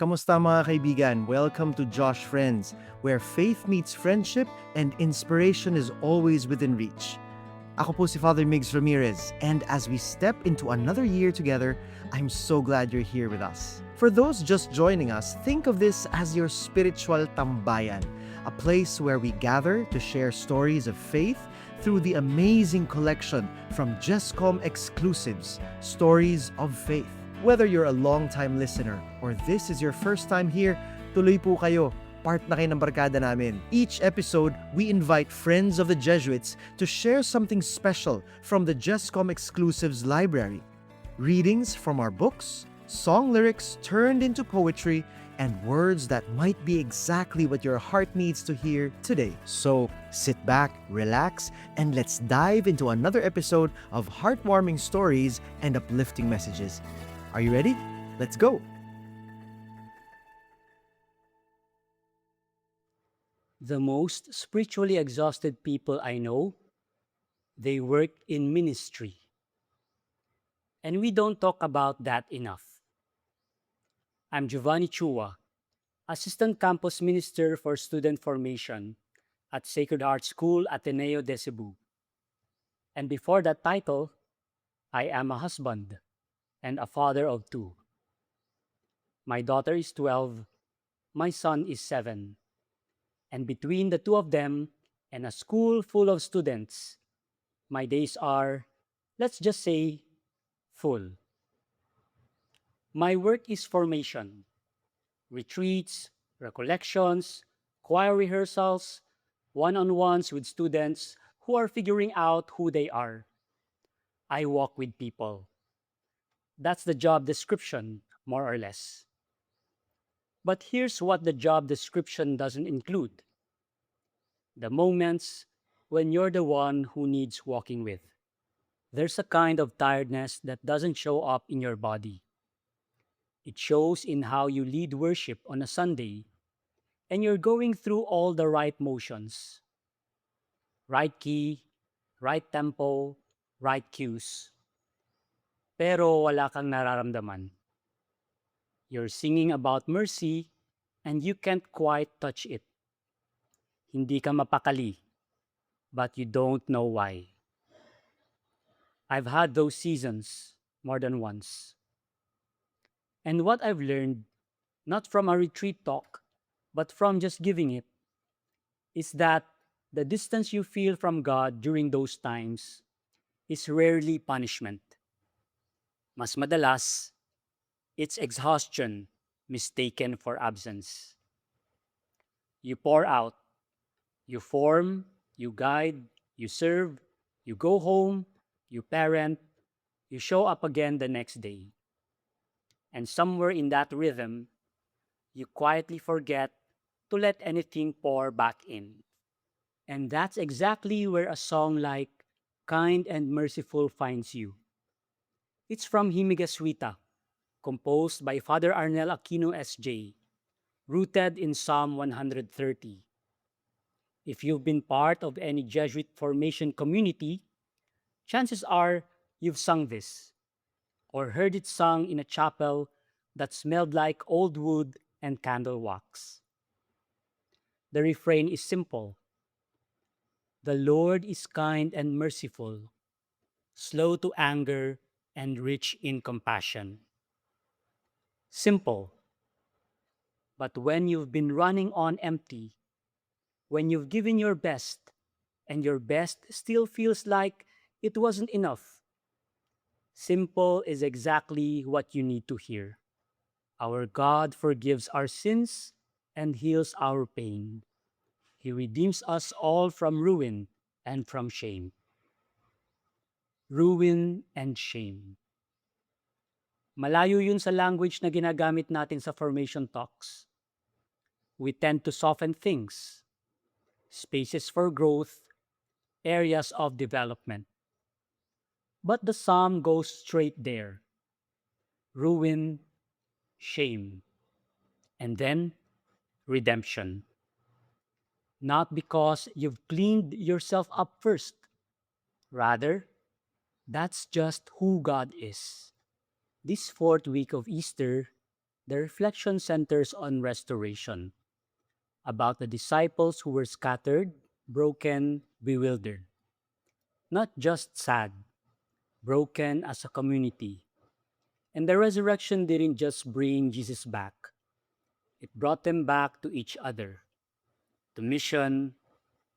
Kamusta mga kaibigan? Welcome to JoshFriends, where faith meets friendship and inspiration is always within reach. Ako po si Father Migs Ramirez, and as we step into another year together, I'm so glad you're here with us. For those just joining us, think of this as your spiritual tambayan, a place where we gather to share stories of faith through the amazing collection from JESCOM exclusives, Stories of Faith. Whether you're a long-time listener or this is your first time here, tuloy po kayo. Part na kayo ng barkada namin. Each episode, we invite friends of the Jesuits to share something special from the JESCOM Exclusives library. Readings from our books, song lyrics turned into poetry, and words that might be exactly what your heart needs to hear today. So, sit back, relax, and let's dive into another episode of heartwarming stories and uplifting messages. Are you ready? Let's go! The most spiritually exhausted people I know, they work in ministry. And we don't talk about that enough. I'm Jovanni Chua, Assistant Campus Minister for Student Formation at Sacred Heart School, Ateneo de Cebu. And before that title, I am a husband and a father of two. My daughter is 12, my son is 7. And between the two of them and a school full of students, my days are, let's just say, full. My work is formation, retreats, recollections, choir rehearsals, one-on-ones with students who are figuring out who they are. I walk with people. That's the job description, more or less. But here's what the job description doesn't include: the moments when you're the one who needs walking with. There's a kind of tiredness that doesn't show up in your body. It shows in how you lead worship on a Sunday and you're going through all the right motions: right key, right tempo, right cues. Pero wala kang nararamdaman. You're singing about mercy and you can't quite touch it. Hindi ka mapakali, but you don't know why. I've had those seasons more than once. And what I've learned, not from a retreat talk, but from just giving it, is that the distance you feel from God during those times is rarely punishment. Mas madalas, it's exhaustion mistaken for absence. You pour out, you form, you guide, you serve, you go home, you parent, you show up again the next day. And somewhere in that rhythm, you quietly forget to let anything pour back in. And that's exactly where a song like Kind and Merciful finds you. It's from Himigaswita, composed by Father Arnel Aquino S.J., rooted in Psalm 130. If you've been part of any Jesuit formation community, chances are you've sung this or heard it sung in a chapel that smelled like old wood and candle wax. The refrain is simple: the Lord is kind and merciful, slow to anger and rich in compassion. Simple. But when you've been running on empty, when you've given your best, and your best still feels like it wasn't enough, simple is exactly what you need to hear. Our God forgives our sins and heals our pain. He redeems us all from ruin and from shame. Ruin and shame. Malayo yun sa language na ginagamit natin sa formation talks. We tend to soften things, spaces for growth, areas of development. But the psalm goes straight there. Ruin, shame, and then redemption. Not because you've cleaned yourself up first. Rather, that's just who God is. This fourth week of Easter, The reflection centers on restoration, about the disciples who were scattered, broken, bewildered. Not just sad, broken as a community. And the resurrection didn't just bring Jesus back, it brought them back to each other, to mission,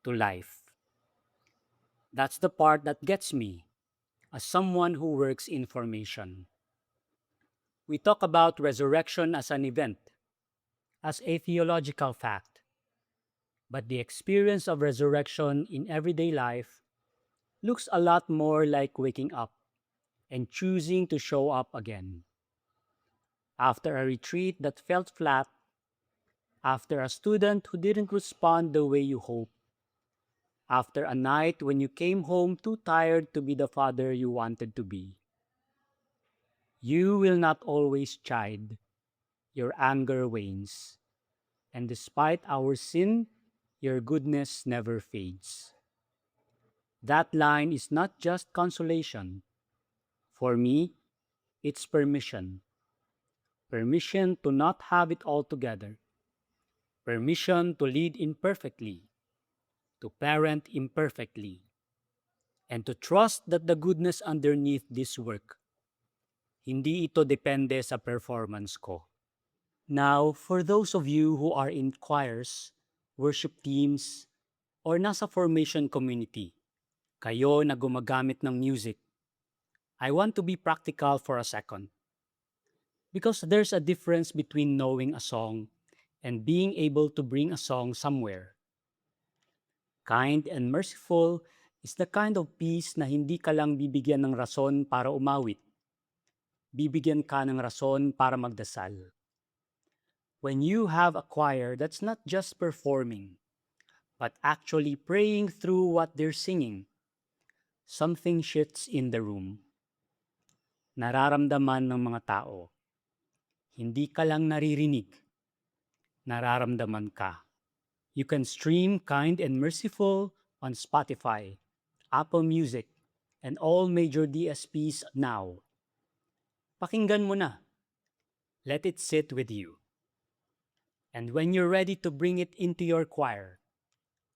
to life. That's the part that gets me, as someone who works in formation. We talk about resurrection as an event, as a theological fact, but the experience of resurrection in everyday life looks a lot more like waking up and choosing to show up again. After a retreat that felt flat, after a student who didn't respond the way you hoped, after a night when you came home too tired to be the father you wanted to be, you will not always chide. Your anger wanes. And despite our sin, your goodness never fades. That line is not just consolation. For me, it's permission. Permission to not have it all together. Permission to lead imperfectly, to parent imperfectly, and to trust that the goodness underneath this work, hindi ito depende sa performance ko. Now, for those of you who are in choirs, worship teams, or nasa formation community, kayo na gumagamit ng music, I want to be practical for a second. Because there's a difference between knowing a song and being able to bring a song somewhere. Kind and merciful is the kind of peace na hindi ka lang bibigyan ng rason para umawit. Bibigyan ka ng rason para magdasal. When you have a choir that's not just performing, but actually praying through what they're singing, something shifts in the room. Nararamdaman ng mga tao. Hindi ka lang naririnig. Nararamdaman ka. You can stream Kind and Merciful on Spotify, Apple Music, and all major DSPs now. Pakinggan mo na. Let it sit with you. And when you're ready to bring it into your choir,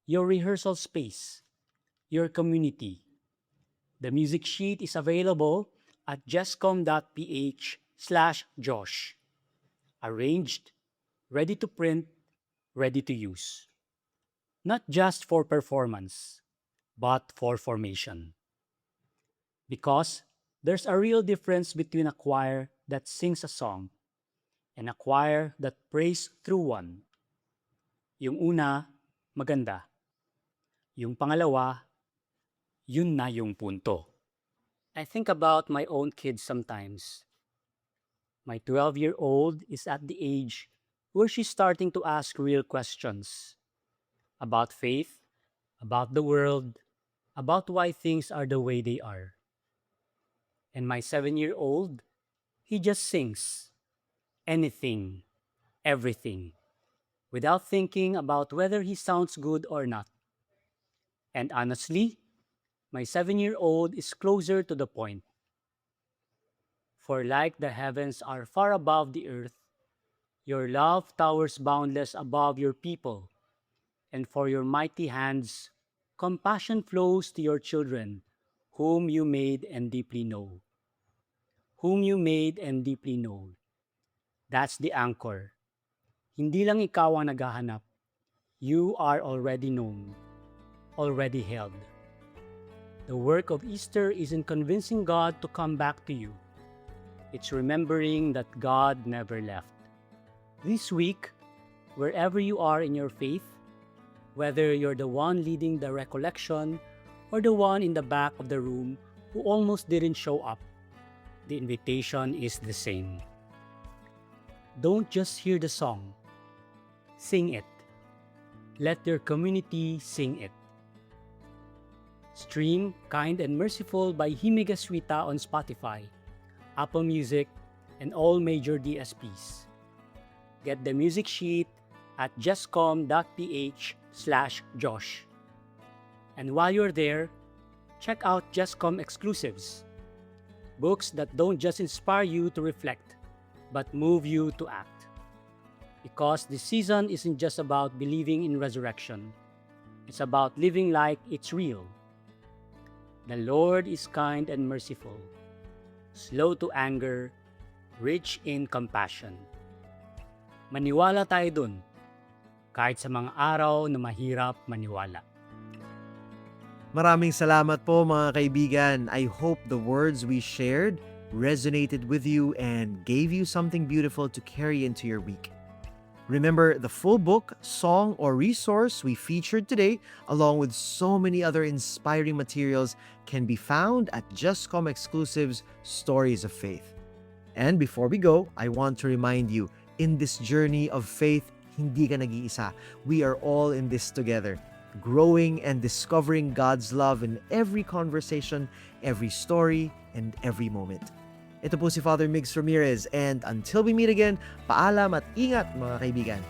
your rehearsal space, your community, the music sheet is available at jescom.ph/Josh. Arranged, ready to print, ready to use. Not just for performance, but for formation. Because there's a real difference between a choir that sings a song and a choir that prays through one. Yung una, maganda. Yung pangalawa, yun na yung punto. I think about my own kids sometimes. My 12-year-old is at the age where she's starting to ask real questions about faith, about the world, about why things are the way they are. And my 7-year-old, he just sings anything, everything, without thinking about whether he sounds good or not. And honestly, my 7-year-old is closer to the point. For like the heavens are far above the earth, your love towers boundless above your people, and for your mighty hands, compassion flows to your children, whom you made and deeply know. Whom you made and deeply know. That's the anchor. Hindi lang ikaw ang naghahanap. You are already known, already held. The work of Easter isn't convincing God to come back to you. It's remembering that God never left. This week, wherever you are in your faith, whether you're the one leading the recollection or the one in the back of the room who almost didn't show up, the invitation is the same. Don't just hear the song. Sing it. Let your community sing it. Stream Kind and Merciful by Himiga Suita on Spotify, Apple Music, and all major DSPs. Get the music sheet at jescom.ph/Josh. And while you're there, check out Jescom exclusives. Books that don't just inspire you to reflect, but move you to act. Because this season isn't just about believing in resurrection, it's about living like it's real. The Lord is kind and merciful, slow to anger, rich in compassion. Maniwala tayo dun, kahit sa mga araw na mahirap maniwala. Maraming salamat po mga kaibigan. I hope the words we shared resonated with you and gave you something beautiful to carry into your week. Remember, the full book, song, or resource we featured today, along with so many other inspiring materials, can be found at JustCom Exclusives Stories of Faith. And before we go, I want to remind you, in this journey of faith, hindi ka nag-iisa. We are all in this together, growing and discovering God's love in every conversation, every story, and every moment. Ito po si Father Migs Ramirez, and until we meet again, paalam at ingat mga kaibigan.